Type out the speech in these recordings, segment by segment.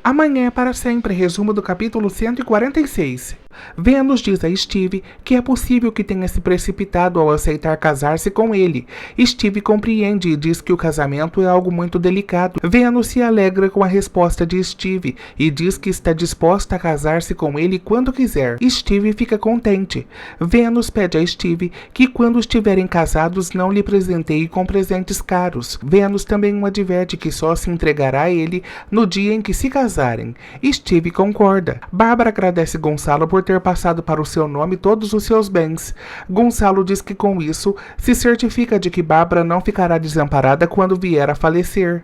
Amanhã é para sempre, resumo do capítulo 146. Vênus diz a Steve que é possível que tenha se precipitado ao aceitar casar-se com ele. Steve compreende e diz que o casamento é algo muito delicado. Vênus se alegra com a resposta de Steve e diz que está disposta a casar-se com ele quando quiser. Steve fica contente. Vênus pede a Steve que quando estiverem casados não lhe presenteie com presentes caros. Vênus também o adverte que só se entregará a ele no dia em que se casarem. Steve concorda. Bárbara agradece Gonçalo por ter passado para o seu nome todos os seus bens. Gonçalo diz que com isso se certifica de que Bárbara não ficará desamparada quando vier a falecer.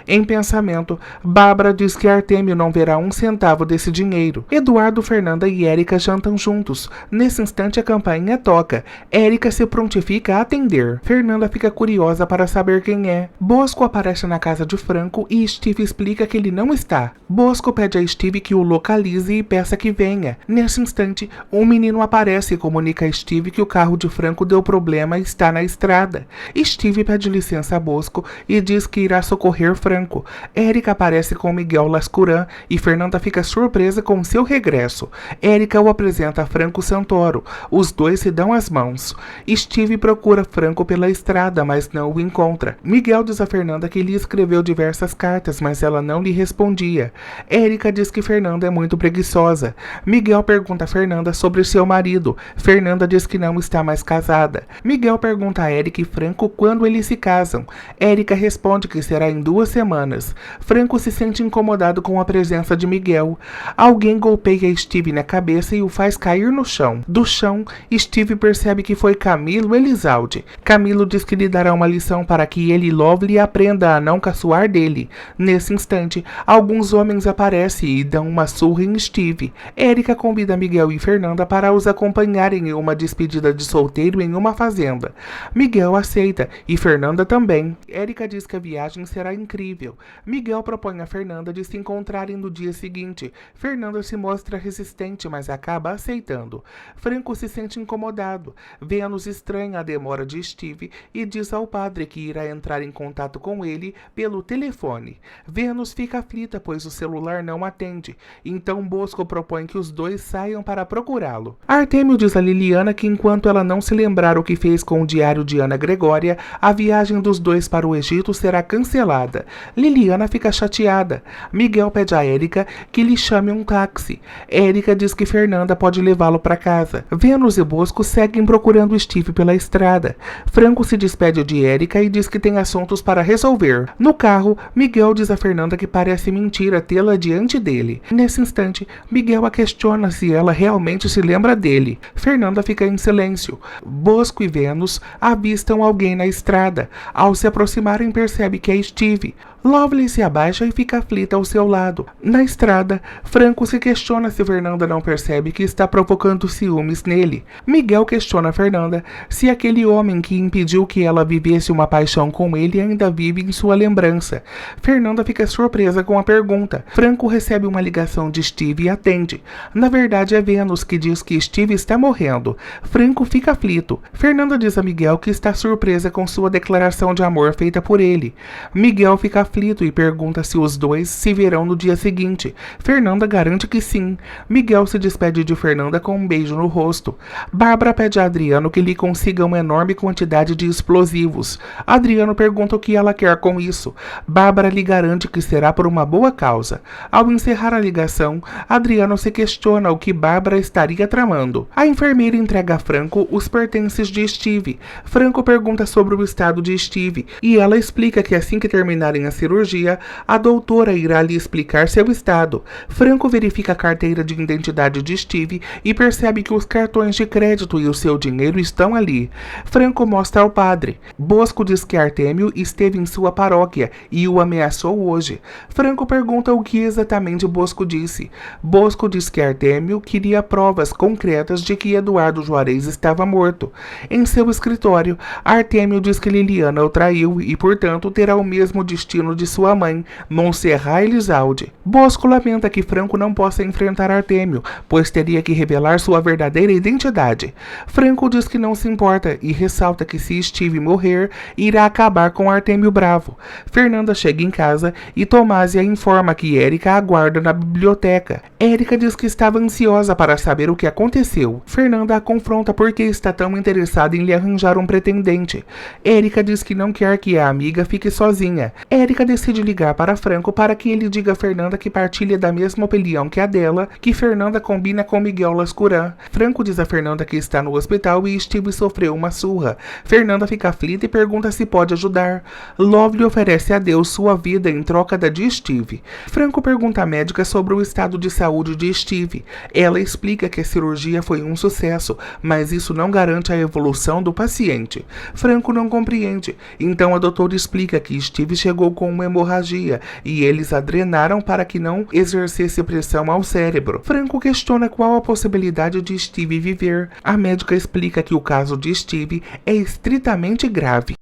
Em pensamento, Bárbara diz que Artêmio não verá um centavo desse dinheiro. Eduardo, Fernanda e Érica jantam juntos. Nesse instante a campainha toca. Érica se prontifica a atender. Fernanda fica curiosa para saber quem é. Bosco aparece na casa de Franco e Steve explica que ele não está. Bosco pede a Steve que o localize e peça que venha. Nesse instante, um menino aparece e comunica a Steve que o carro de Franco deu problema e está na estrada. Steve pede licença a Bosco e diz que irá socorrer Franco. Érica aparece com Miguel Lascuran e Fernanda fica surpresa com seu regresso. Érica o apresenta a Franco Santoro. Os dois se dão as mãos. Steve procura Franco pela estrada, mas não o encontra. Miguel diz a Fernanda que lhe escreveu diversas cartas, mas ela não lhe respondia. Érica diz que Fernanda é muito preguiçosa. Miguel pergunta a Fernanda sobre seu marido. Fernanda diz que não está mais casada. Miguel pergunta a Érica e Franco quando eles se casam. Érica responde que será em 2 semanas. Franco se sente incomodado com a presença de Miguel. Alguém golpeia Steve na cabeça e o faz cair no chão. Do chão, Steve percebe que foi Camilo Elizalde. Camilo diz que lhe dará uma lição para que ele e Lovely aprenda a não caçoar dele. Nesse instante, alguns homens aparecem e dão uma surra em Steve. Érica convida Miguel e Fernanda para os acompanharem em uma despedida de solteiro em uma fazenda. Miguel aceita e Fernanda também. Érica diz que a viagem será incrível. Miguel propõe a Fernanda de se encontrarem no dia seguinte. Fernanda se mostra resistente, mas acaba aceitando. Franco se sente incomodado. Vênus estranha a demora de Steve e diz ao padre que irá entrar em contato com ele pelo telefone. Vênus fica aflita, pois o celular não atende. Então Bosco propõe que os dois saiam para procurá-lo. Artêmio diz a Liliana que enquanto ela não se lembrar o que fez com o diário de Ana Gregória, a viagem dos dois para o Egito será cancelada. Liliana fica chateada. Miguel pede a Érica que lhe chame um táxi. Érica diz que Fernanda pode levá-lo para casa. Vênus e Bosco seguem procurando Steve pela estrada. Franco se despede de Érica e diz que tem assuntos para resolver. No carro, Miguel diz a Fernanda que parece mentira tê-la diante dele. Nesse instante, Miguel a questiona se ela realmente se lembra dele. Fernanda fica em silêncio. Bosco e Vênus avistam alguém na estrada. Ao se aproximarem, percebe que é Steve. Lovely se abaixa e fica aflita ao seu lado. Na estrada, Franco se questiona se Fernanda não percebe que está provocando ciúmes nele. Miguel questiona Fernanda se aquele homem que impediu que ela vivesse uma paixão com ele ainda vive em sua lembrança. Fernanda fica surpresa com a pergunta. Franco recebe uma ligação de Steve e atende. Na verdade, é Vênus que diz que Steve está morrendo. Franco fica aflito. Fernanda diz a Miguel que está surpresa com sua declaração de amor feita por ele. Miguel fica aflito e pergunta se os dois se verão no dia seguinte. Fernanda garante que sim. Miguel se despede de Fernanda com um beijo no rosto. Bárbara pede a Adriano que lhe consiga uma enorme quantidade de explosivos. Adriano pergunta o que ela quer com isso. Bárbara lhe garante que será por uma boa causa. Ao encerrar a ligação, Adriano se questiona o que Bárbara estaria tramando. A enfermeira entrega a Franco os pertences de Steve. Franco pergunta sobre o estado de Steve e ela explica que assim que terminarem a cirurgia, a doutora irá lhe explicar seu estado. Franco verifica a carteira de identidade de Steve e percebe que os cartões de crédito e o seu dinheiro estão ali. Franco mostra ao padre. Bosco diz que Artêmio esteve em sua paróquia e o ameaçou hoje. Franco pergunta o que exatamente Bosco disse. Bosco diz que Artêmio queria provas concretas de que Eduardo Juarez estava morto. Em seu escritório, Artêmio diz que Liliana o traiu e, portanto, terá o mesmo destino assassino de sua mãe, Montserrat Elizalde. Bosco lamenta que Franco não possa enfrentar Artêmio, pois teria que revelar sua verdadeira identidade. Franco diz que não se importa e ressalta que se Steve morrer, irá acabar com Artêmio Bravo. Fernanda chega em casa e Tomásia informa que Érica aguarda na biblioteca. Érica diz que estava ansiosa para saber o que aconteceu. Fernanda a confronta porque está tão interessada em lhe arranjar um pretendente. Érica diz que não quer que a amiga fique sozinha. Érica decide ligar para Franco para que ele diga a Fernanda que partilha da mesma opinião que a dela, que Fernanda combina com Miguel Lascuran. Franco diz a Fernanda que está no hospital e Steve sofreu uma surra. Fernanda fica aflita e pergunta se pode ajudar. Love lhe oferece a Deus sua vida em troca da de Steve. Franco pergunta à médica sobre o estado de saúde de Steve. Ela explica que a cirurgia foi um sucesso, mas isso não garante a evolução do paciente. Franco não compreende, então a doutora explica que Steve chegou com uma hemorragia e eles a drenaram para que não exercesse pressão ao cérebro. Franco questiona qual a possibilidade de Steve viver. A médica explica que o caso de Steve é estritamente grave.